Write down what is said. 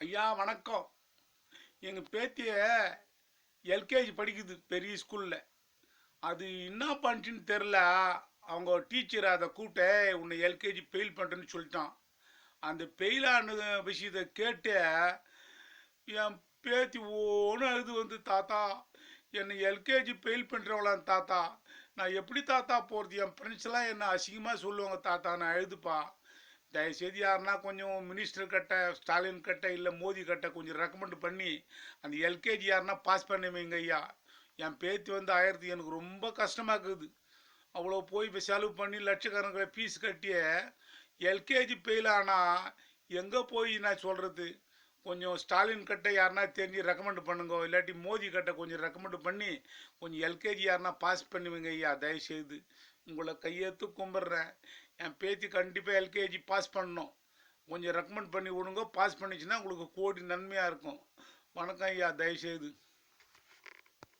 ஐயா வணக்கம். எங்கள் பேத்திய எல்கேஜி படிக்குது பெரிய ஸ்கூலில். அது என்ன பண்ணுச்சுன்னு தெரில. அவங்க டீச்சர் அதை கூப்பிட்டு உன்னை எல்கேஜி ஃபெயில் பண்ணுறேன்னு சொல்லிட்டான். அந்த ஃபெயிலான விஷயத்தை கேட்டு என் பேத்தி ஓன்னு அழுது வந்து, தாத்தா என்னை எல்கேஜி ஃபெயில் பண்ணுறவளாம் தாத்தா, நான் எப்படி தாத்தா போகிறது, என் ஃப்ரெண்ட்ஸ்லாம் என்ன அசிங்கமாக சொல்லுவாங்க தாத்தா, நான் அழுதுப்பா. தயவுசெய்து யாருன்னா கொஞ்சம் மினிஸ்டர் கிட்ட, ஸ்டாலின் கிட்ட, இல்லை மோடி கிட்ட கொஞ்சம் ரெக்கமெண்ட் பண்ணி அந்த எல்கேஜி யாருன்னா பாஸ் பண்ணி வைங்க ஐயா. என் பேத்தி வந்து ஆயிரத்தி எனக்கு ரொம்ப கஷ்டமாக இருக்குது. அவ்வளோ போய் இப்போ செலவு பண்ணி லட்சக்கணக்கில் ஃபீஸ் கட்டிய எல்கேஜி ஃபெயில் ஆனால் எங்கே போய் நான் சொல்கிறது. கொஞ்சம் ஸ்டாலின் கிட்ட யாருன்னா தெரிஞ்சு ரெக்கமெண்ட் பண்ணுங்க, இல்லாட்டி மோடி கிட்ட கொஞ்சம் ரெக்கமெண்ட் பண்ணி கொஞ்சம் எல்கேஜி யாருன்னா பாஸ் பண்ணுவீங்க ஐயா. தயவுசெய்து உங்களை கையெழுத்து கும்பிட்றேன். என் பேத்தி கண்டிப்பாக எல்கேஜி பாஸ் பண்ணணும். கொஞ்சம் ரெக்கமெண்ட் பண்ணி விடுங்க. பாஸ் பண்ணிச்சுன்னா உங்களுக்கு கோடி நன்மையாக இருக்கும். வணக்கம் ஐயா, தயவுசெய்து.